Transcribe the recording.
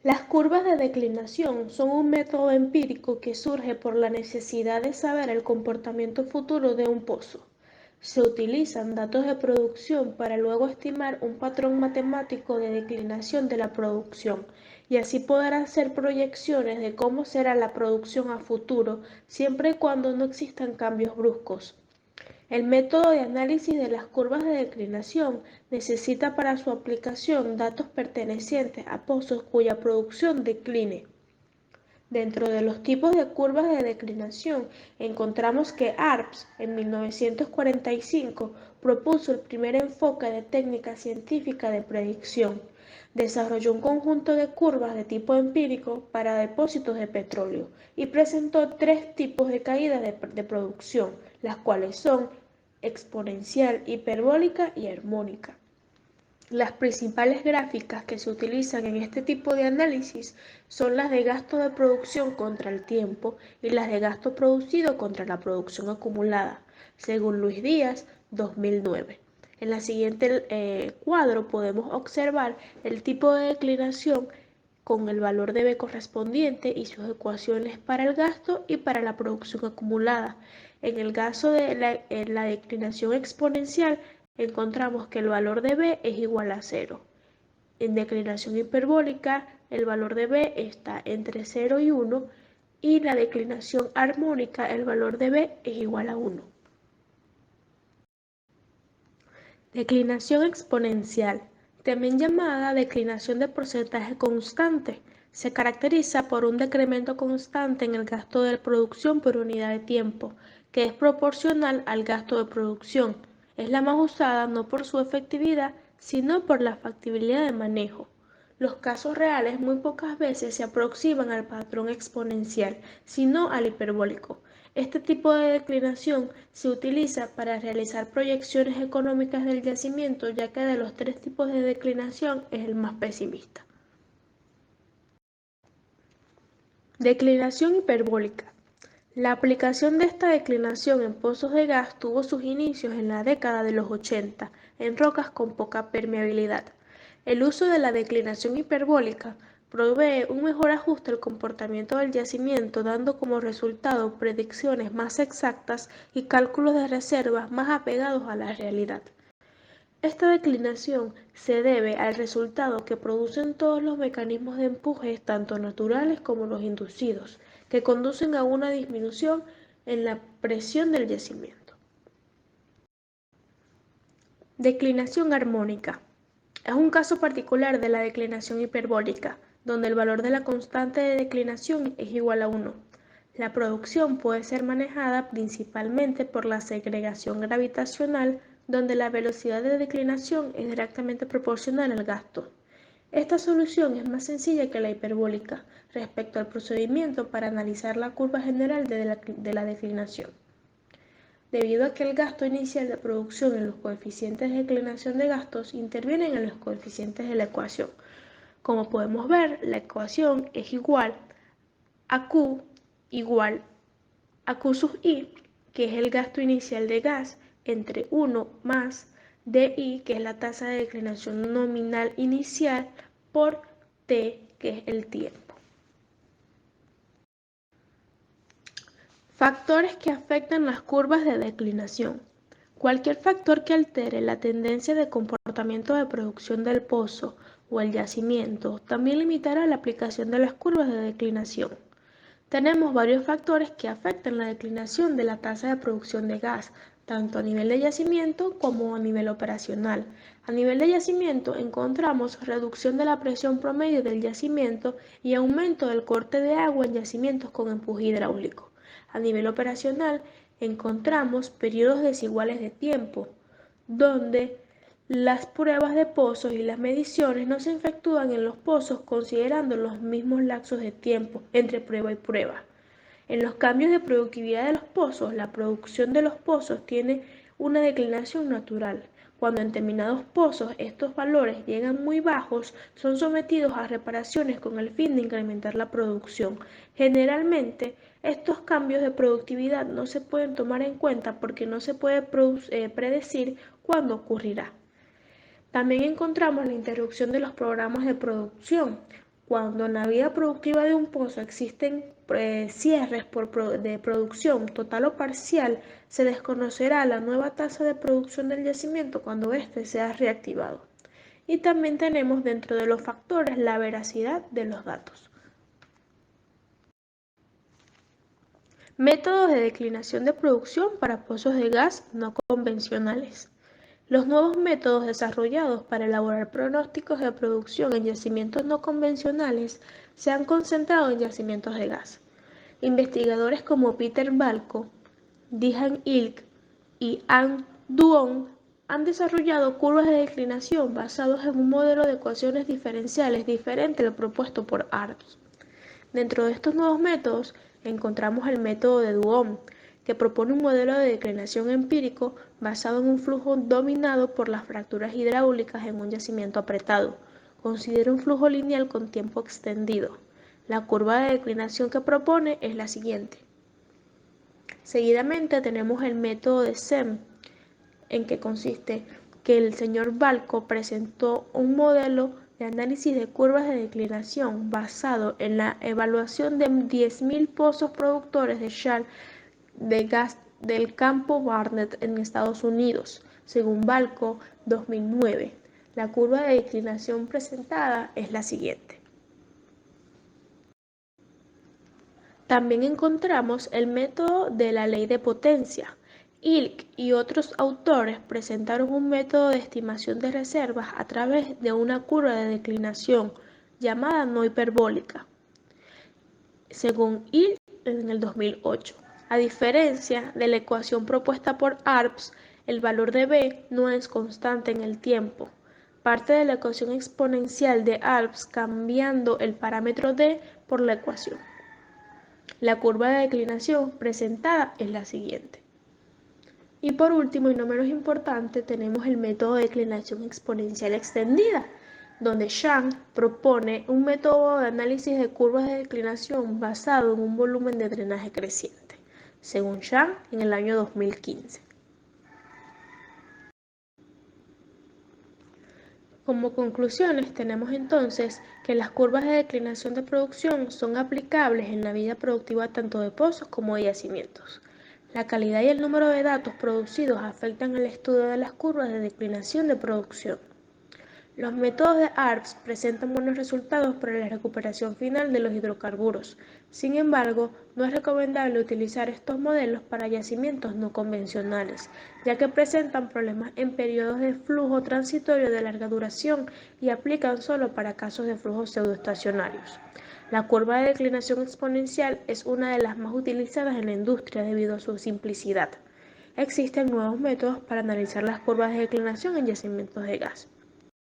Las curvas de declinación son un método empírico que surge por la necesidad de saber el comportamiento futuro de un pozo. Se utilizan datos de producción para luego estimar un patrón matemático de declinación de la producción y así poder hacer proyecciones de cómo será la producción a futuro, siempre y cuando no existan cambios bruscos. El método de análisis de las curvas de declinación necesita para su aplicación datos pertenecientes a pozos cuya producción decline. Dentro de los tipos de curvas de declinación, encontramos que ARPS en 1945 propuso el primer enfoque de técnica científica de predicción. Desarrolló un conjunto de curvas de tipo empírico para depósitos de petróleo y presentó tres tipos de caída de producción, las cuales son exponencial, hiperbólica y armónica. Las principales gráficas que se utilizan en este tipo de análisis son las de gasto de producción contra el tiempo y las de gasto producido contra la producción acumulada, según Luis Díaz, 2009. En el siguiente cuadro podemos observar el tipo de declinación con el valor de B correspondiente y sus ecuaciones para el gasto y para la producción acumulada. En el caso de la declinación exponencial, encontramos que el valor de B es igual a 0. En declinación hiperbólica, el valor de B está entre 0 y 1 y la declinación armónica, el valor de B es igual a 1. Declinación exponencial, también llamada declinación de porcentaje constante, se caracteriza por un decremento constante en el gasto de producción por unidad de tiempo, que es proporcional al gasto de producción. Es la más usada no por su efectividad, sino por la factibilidad de manejo. Los casos reales muy pocas veces se aproximan al patrón exponencial, sino al hiperbólico. Este tipo de declinación se utiliza para realizar proyecciones económicas del yacimiento, ya que de los tres tipos de declinación es el más pesimista. Declinación hiperbólica. La aplicación de esta declinación en pozos de gas tuvo sus inicios en la década de los 80, en rocas con poca permeabilidad. El uso de la declinación hiperbólica provee un mejor ajuste al comportamiento del yacimiento, dando como resultado predicciones más exactas y cálculos de reservas más apegados a la realidad. Esta declinación se debe al resultado que producen todos los mecanismos de empuje, tanto naturales como los inducidos, que conducen a una disminución en la presión del yacimiento. Declinación armónica. Es un caso particular de la declinación hiperbólica, donde el valor de la constante de declinación es igual a 1. La producción puede ser manejada principalmente por la segregación gravitacional, donde la velocidad de declinación es directamente proporcional al gasto. Esta solución es más sencilla que la hiperbólica respecto al procedimiento para analizar la curva general de la declinación. Debido a que el gasto inicial de producción en los coeficientes de declinación de gastos intervienen en los coeficientes de la ecuación. Como podemos ver, la ecuación es igual a Q igual a Q sub I, que es el gasto inicial de gas, entre 1 más DI, que es la tasa de declinación nominal inicial, por T, que es el tiempo. Factores que afectan las curvas de declinación. Cualquier factor que altere la tendencia de comportamiento de producción del pozo o el yacimiento también limitará la aplicación de las curvas de declinación. Tenemos varios factores que afectan la declinación de la tasa de producción de gas, tanto a nivel de yacimiento como a nivel operacional. A nivel de yacimiento encontramos reducción de la presión promedio del yacimiento y aumento del corte de agua en yacimientos con empuje hidráulico. A nivel operacional encontramos periodos desiguales de tiempo, donde las pruebas de pozos y las mediciones no se efectúan en los pozos considerando los mismos lapsos de tiempo entre prueba y prueba. En los cambios de productividad de los pozos, la producción de los pozos tiene una declinación natural. Cuando en determinados pozos estos valores llegan muy bajos, son sometidos a reparaciones con el fin de incrementar la producción. Generalmente, estos cambios de productividad no se pueden tomar en cuenta porque no se puede predecir cuándo ocurrirá. También encontramos la interrupción de los programas de producción. Cuando en la vida productiva de un pozo existen cierres de producción total o parcial, se desconocerá la nueva tasa de producción del yacimiento cuando éste sea reactivado. Y también tenemos dentro de los factores la veracidad de los datos. Métodos de declinación de producción para pozos de gas no convencionales. Los nuevos métodos desarrollados para elaborar pronósticos de producción en yacimientos no convencionales se han concentrado en yacimientos de gas. Investigadores como Peter Balko, Dihan Ilk y Anh Duong han desarrollado curvas de declinación basados en un modelo de ecuaciones diferenciales diferente al propuesto por ARPS. Dentro de estos nuevos métodos encontramos el método de Duong, que propone un modelo de declinación empírico basado en un flujo dominado por las fracturas hidráulicas en un yacimiento apretado. Considera un flujo lineal con tiempo extendido. La curva de declinación que propone es la siguiente. Seguidamente tenemos el método de SEM, en que consiste que el señor Balko presentó un modelo de análisis de curvas de declinación basado en la evaluación de 10.000 pozos productores de shale de gas del campo Barnett en Estados Unidos, según Balko 2009. La curva de declinación presentada es la siguiente. También encontramos el método de la ley de potencia. Ilk y otros autores presentaron un método de estimación de reservas a través de una curva de declinación llamada no hiperbólica, según Ilk en el 2008. A diferencia de la ecuación propuesta por ARPS, el valor de B no es constante en el tiempo. Parte de la ecuación exponencial de ARPS cambiando el parámetro D por la ecuación. La curva de declinación presentada es la siguiente. Y por último y no menos importante, tenemos el método de declinación exponencial extendida, donde Zhang propone un método de análisis de curvas de declinación basado en un volumen de drenaje creciente, según Zhang en el año 2015. Como conclusiones, tenemos entonces que las curvas de declinación de producción son aplicables en la vida productiva tanto de pozos como de yacimientos. La calidad y el número de datos producidos afectan el estudio de las curvas de declinación de producción. Los métodos de ARPS presentan buenos resultados para la recuperación final de los hidrocarburos. Sin embargo, no es recomendable utilizar estos modelos para yacimientos no convencionales, ya que presentan problemas en periodos de flujo transitorio de larga duración y aplican solo para casos de flujos pseudoestacionarios. La curva de declinación exponencial es una de las más utilizadas en la industria debido a su simplicidad. Existen nuevos métodos para analizar las curvas de declinación en yacimientos de gas.